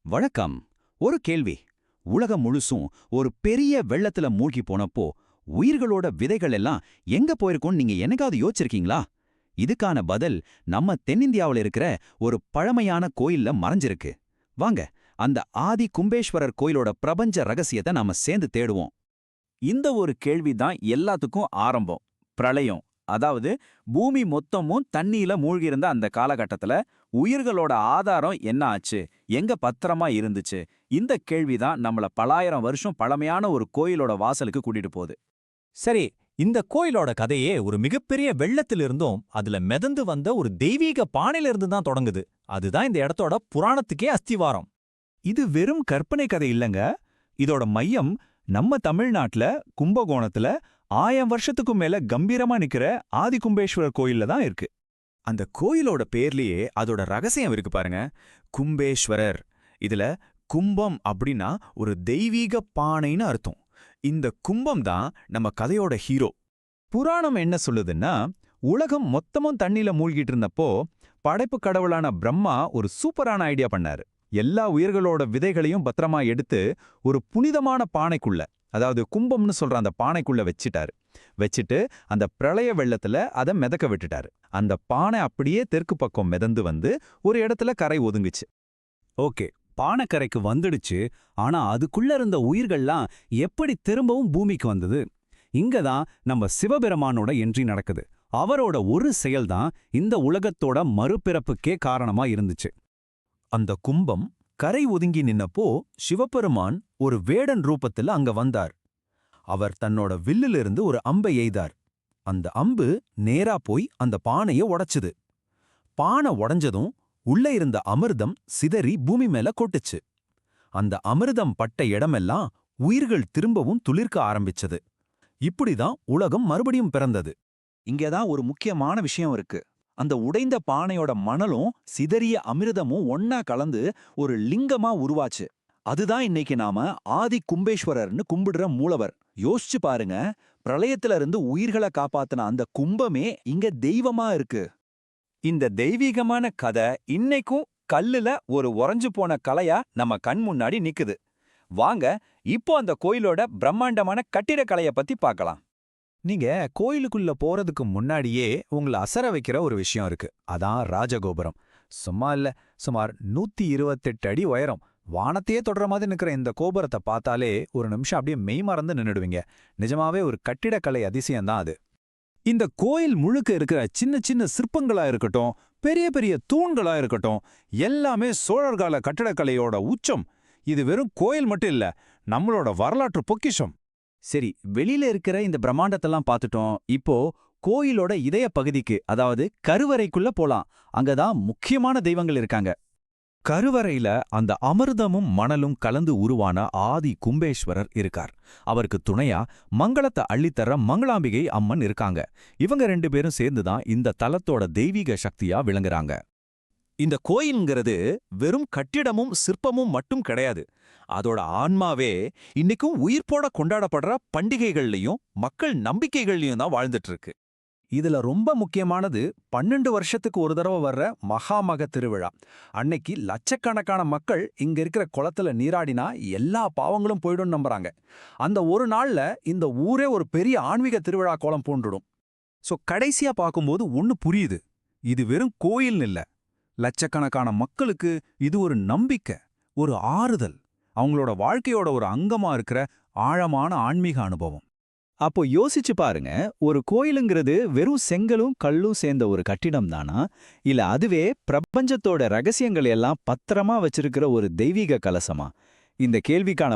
வணக்கம். ஒரு கேள்வி. உலகம் முழுசும் ஒரு பெரிய வெள்ளத்துல மூழ்கி போனப்போ உயிர்களோட விதைகள் எல்லாம் எங்க போயிருக்கும்னு நீங்க என்னைக்காவது யோசிச்சிருக்கீங்களா? இதுக்கான பதில் நம்ம தென்னிந்தியாவுல இருக்கிற ஒரு பழமையான கோயில்ல மறைஞ்சிருக்கு. வாங்க, அந்த ஆதி கும்பேஸ்வரர் கோயிலோட பிரபஞ்ச ரகசியத்தை நாம சேர்ந்து தேடுவோம். இந்த ஒரு கேள்வி தான் எல்லாத்துக்கும் ஆரம்பம். பிரளயம், அதாவது பூமி மொத்தமும் தண்ணியில மூழ்கியிருந்த அந்த காலகட்டத்துல உயிர்களோட ஆதாரம் என்ன ஆச்சு, எங்க பத்திரமா இருந்துச்சு? இந்த கேள்வி தான் நம்மள பலாயிரம் வருஷம் பழமையான ஒரு கோயிலோட வாசலுக்கு கூட்டிட்டு போகுது. சரி, இந்த கோயிலோட கதையே ஒரு மிகப்பெரிய வெள்ளத்திலிருந்தும் அதுல மிதந்து வந்த ஒரு தெய்வீக பானையிலிருந்து தான் தொடங்குது. அதுதான் இந்த இடத்தோட புராணத்துக்கே அஸ்திவாரம். இது வெறும் கற்பனை கதை இல்லங்க. இதோட மையம் நம்ம தமிழ்நாட்டுல கும்பகோணத்துல 1000 வருஷத்துக்கும் மேல கம்பீரமா நிக்கிற ஆதி கும்பேஸ்வரர் கோயில்ல தான் இருக்கு. அந்த கோயிலோட பேர்லயே அதோட ரகசியம் இருக்கு பாருங்க. கும்பேஸ்வரர். இதுல கும்பம் அப்படின்னா ஒரு தெய்வீக பானைன்னு அர்த்தம். இந்த கும்பம் தான் நம்ம கதையோட ஹீரோ. புராணம் என்ன சொல்லுதுன்னா, உலகம் மொத்தமும் தண்ணில மூழ்கிட்டு இருந்தப்போ படைப்பு கடவுளான பிரம்மா ஒரு சூப்பரான ஐடியா பண்ணாரு. எல்லா உயிர்களோட விதைகளையும் பத்திரமா எடுத்து ஒரு புனிதமான பானைக்குள்ள, அதாவது கும்பம்னு சொல்ற அந்த பானைக்குள்ள வச்சிட்டு அந்த பிரளய வெள்ளத்துல அதை மிதக்க விட்டுட்டாரு. அந்த பானை அப்படியே தெற்கு பக்கம் மிதந்து வந்து ஒரு இடத்துல கரை ஒதுங்குச்சு. ஓகே, பானைக்கரைக்கு வந்துடுச்சு. ஆனா அதுக்குள்ள இருந்த உயிர்கள்லாம் எப்படி திரும்பவும் பூமிக்கு வந்தது? இங்க தான் நம்ம சிவபெருமானோட என்ட்ரி நடக்குது. அவரோட ஒரு செயல்தான் இந்த உலகத்தோட மறுபிறப்புக்கே காரணமா இருந்துச்சு. அந்த கும்பம் கரை ஒதுங்கி நின்னப்போ சிவபெருமான் ஒரு வேடன் ரூபத்துல அங்க வந்தார். அவர் தன்னோட வில்லிலிருந்து ஒரு அம்பை எய்தார். அந்த அம்பு நேரா போய் அந்த பானைய உடைச்சுது. பானை உடைஞ்சதும் உள்ள இருந்த அமிர்தம் சிதறி பூமி மேல கொட்டுச்சு. அந்த அமிர்தம் பட்ட இடமெல்லாம் உயிர்கள் திரும்பவும் துளிர்க்க ஆரம்பிச்சது. இப்படிதான் உலகம் மறுபடியும் பிறந்தது. இங்கதான் ஒரு முக்கியமான விஷயம் இருக்கு. அந்த உடைந்த பானையோட மணலும் சிதறிய அமிர்தமும் ஒன்னா கலந்து ஒரு லிங்கமா உருவாச்சு. அதுதான் இன்னைக்கு நாம ஆதி கும்பேஸ்வரர்னு கும்பிடுற மூலவர். யோசிச்சு பாருங்க, பிரளயத்துல இருந்து உயிர்களை காப்பாத்தின அந்த கும்பமே இங்க தெய்வமா இருக்கு. இந்த தெய்வீகமான கதை இன்னைக்கும் கல்லுல ஒரு உறைஞ்சு போன கலையா நம்ம கண் முன்னாடி நிக்குது. வாங்க, இப்போ அந்த கோயிலோட பிரம்மாண்டமான கட்டிடக்கலைய பத்தி பார்க்கலாம். நீங்க கோயிலுக்குள்ள போறதுக்கு முன்னாடியே உங்களை அசர வைக்கிற ஒரு விஷயம் இருக்கு. அதான் ராஜகோபுரம். சும்மா இல்ல, சுமார் 128 அடி உயரம். வானத்தையே தொடர மாதிரி நிக்கிற இந்த கோபுரத்தை பார்த்தாலே ஒரு நிமிஷம் அப்படியே மெய் மறந்து நின்னுடுவீங்க. நிஜமாவே ஒரு கட்டிடக்கலை அதிசயம்தான் அது. இந்த கோயில் முழுக்க இருக்கிற சின்ன சின்ன சிற்பங்களா இருக்கட்டும், பெரிய பெரிய தூண்களா இருக்கட்டும், எல்லாமே சோழர்கால கட்டிடக்கலையோட உச்சம். இது வெறும் கோயில் மட்டும் இல்ல, நம்மளோட வரலாற்று பொக்கிஷம். சரி, வெளியில இருக்கிற இந்த பிரம்மாண்டத்தெல்லாம் பார்த்துட்டோம். இப்போ கோயிலோட இதய பகுதிக்கு, அதாவது கருவறைக்குள்ள போலாம். அங்கதான் முக்கியமான தெய்வங்கள் இருக்காங்க. கருவறையில அந்த அமிர்தமும் மணலும் கலந்து உருவான ஆதி கும்பேஸ்வரர் இருக்கார். அவருக்கு துணையா மங்களத்தை அள்ளித்தர மங்களாம்பிகை அம்மன் இருக்காங்க. இவங்க 2 பேரும் சேர்ந்துதான் இந்த தலத்தோட தெய்வீக சக்தியா விளங்குறாங்க. இந்த கோயில்ங்கிறது வெறும் கட்டிடமும் சிற்பமும் மட்டும் கிடையாது. அதோட ஆன்மாவே இன்னைக்கும் உயிர்ப்போட கொண்டாடப்படுற பண்டிகைகள்லயும் மக்கள் நம்பிக்கைகள்லயும் தான் வாழ்ந்துட்டு இருக்கு. இதுல ரொம்ப முக்கியமானது 12 வருஷத்துக்கு ஒரு தடவை வர்ற மகாமக திருவிழா. அன்னைக்கு லட்சக்கணக்கான மக்கள் இங்க இருக்கிற குளத்துல நீராடினா எல்லா பாவங்களும் போயிடும் நம்புறாங்க. அந்த ஒரு நாள்ல இந்த ஊரே ஒரு பெரிய ஆன்மீக திருவிழா கோலம் பூண்டுடும். கடைசியா பார்க்கும்போது ஒன்னு புரியுது. இது வெறும் கோயில்னு இல்ல, லட்சக்கணக்கான மக்களுக்கு இது ஒரு நம்பிக்கை, ஒரு ஆறுதல், அவங்களோட வாழ்க்கையோட ஒரு அங்கமா இருக்கிற ஆழமான ஆன்மீக அனுபவம். அப்போ யோசிச்சு பாருங்க, ஒரு கோயிலுங்கிறது வெறும் செங்கலும் கல்லும் சேர்ந்த ஒரு கட்டிடம் தானா, இல்ல அதுவே பிரபஞ்சத்தோட ரகசியங்களை எல்லாம் பத்திரமா வச்சிருக்கிற ஒரு தெய்வீக கலசமா? இந்த கேள்விக்கான